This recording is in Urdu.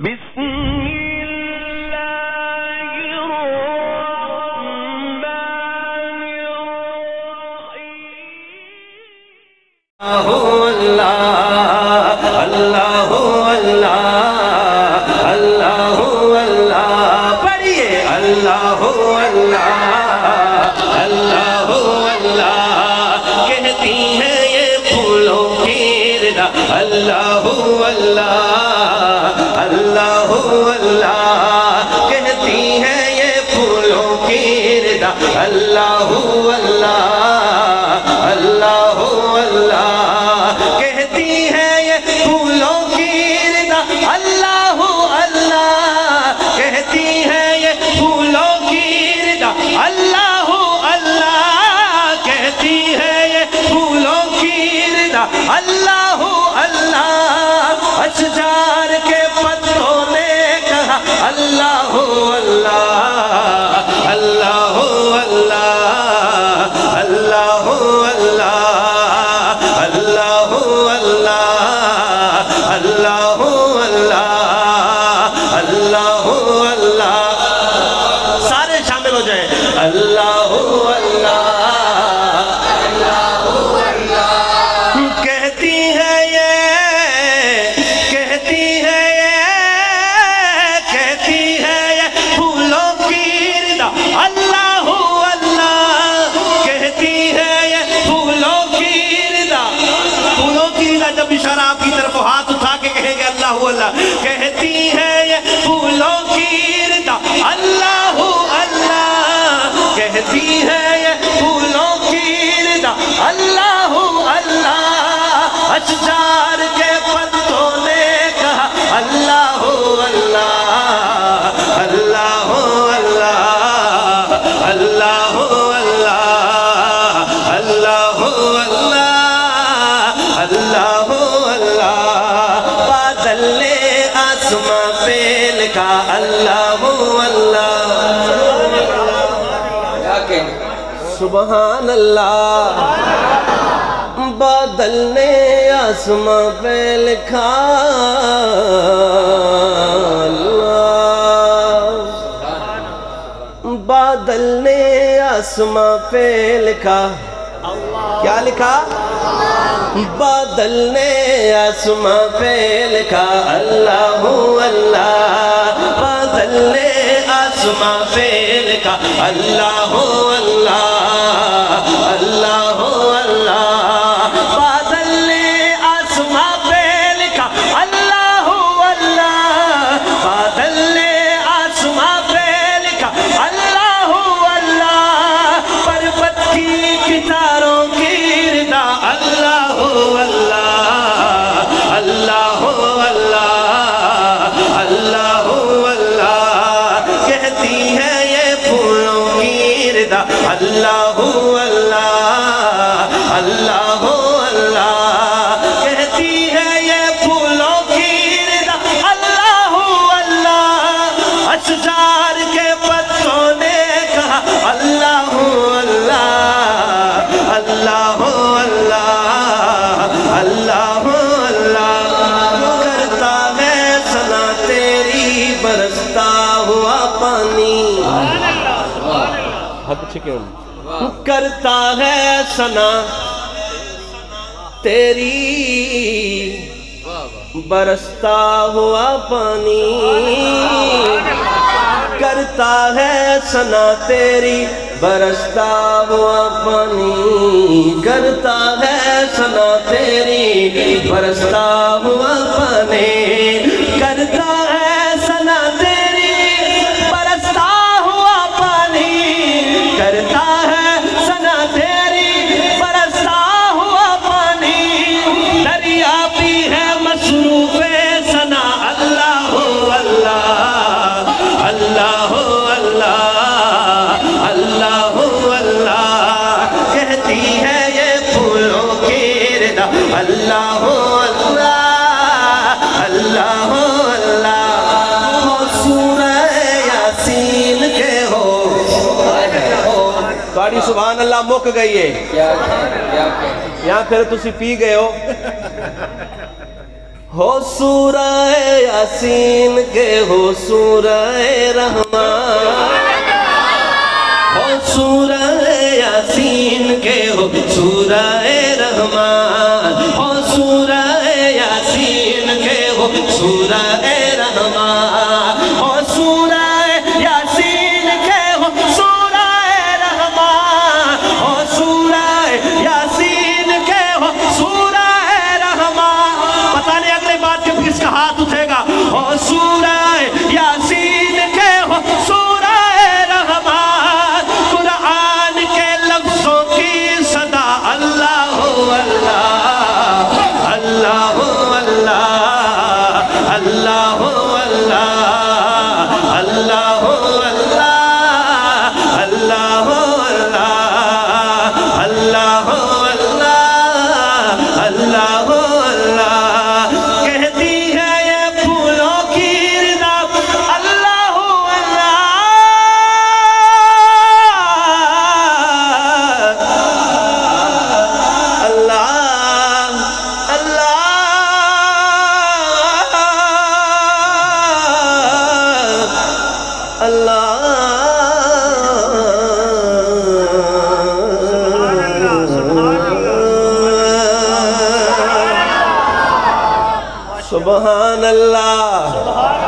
بسم الله الرحمن الرحيم الله الله الله الله الله پڑھیے اللہ اللہ اللہ اللہ کہتی ہیں یہ پھولوں کی ردا اللہ اللہ اللہ اللہ کہتی ہیں یہ پھولوں کی ردا اللہ اللہ اللہ اللہ کہتی ہیں یہ پھولوں کی ردا اللہ اللہ کہتی ہیں یہ پھولوں کی ردا اللہ اللہ کہتی ہیں یہ پھولوں کی ردا اللہ اللہ اشجار کے پتوں نے کہا اللہ اللہ اللہ اللہ اللہ اللہ اللہ اللہ اللہ اللہ اللہ سارے شامل ہو جائیں اللہ اللہ کہتی ہے یہ کہتی ہے یہ پھولوں کی ردا اللہ اللہ کہتی ہے یہ پھولوں کی ردا جب اشارہ آپ کی طرف ہاتھ اٹھا کے کہیں گے اللہ اللہ کہتی ہے یہ پھولوں کی ردا اللہ اللہ کہتی ہے یہ پھولوں کی ردا اللہ اللہ اشجار کے پتوں نے کہا اللہ اللہ اللہ اللہ اللہ اللہ اللہ اللہ اللہ بادل نے آسماں پہ لکھا اللہ اللہ سبحان اللہ بادل نے آسماں پہ لکھا اللہ بادل نے آسماں پہ لکھا کیا لکھا بادل نے آسماں پہ لکھا اللہ اللہ بادل نے آسماں پہ لکھا اللہ اللہ اللہ اللہ بادل نے آسماں پہ لکھا اللہ اللہ بادل نے آسماں پہ لکھا اللہ اللہ پربت کی ستاروں کی ردا اللہ اللہ اللہ اللہ اللہ اللہ کہتی ہے یہ پھولوں کی ردا اللہ اللہ اللہ اللہ کہتی ہے یہ پھولوں کی ردا اللہ اللہ اشجار کے پتوں نے کہا اللہ اللہ اللہ اللہ اللہ اللہ کرتا ہے ثنا تیری برستا ہوا پانی کرتا ہے ثنا تیری برستا ہوا پانی کرتا ہے ثنا تیری برستا ہوا پانی کرتا ہے ثنا تیری برستا ہوا پانی کرتا ہے ثنا تیری برستا ہوا پانی کرتا ہے ثنا تیری برستا ہوا پانی دریا بھی ہے مصروف ثنا اللہ اللہ اللہ اللہ اللہ اللہ کہتی ہے یہ پھولوں کی ردا اللہ اللہ اللہ اللہ سورہ یاسین کے ہو تھوڑی سبحان اللہ مک گئی ہے یہاں پھر تسی پی گئے ہو ہو سورہ یاسین کے ہو سورہ رحمان، ہو سورہ یاسین کے ہو سورہ رحمان، ہو سورہ یاسین کے ہو سورہ رحمان، ہو سورہ یاسین کے ہو سورہ رحمان، ہو سورہ یاسین کے ہو سورہ رحمان۔ پتہ نہیں اگلے بات کے کس کا ہاتھ اٹھے گا۔ ہو سورہ یاسین کے ہو سورہ رحمان، قرآن کے لفظوں کی صدا اللہ اللہ اللہ اللہ اللہ اللہ اللہ اللہ اللہ اللہ اللہ اللہ کہتی ہے یہ پھولوں کی رضا اللہ اللہ اللہ اللہ سبحان اللہ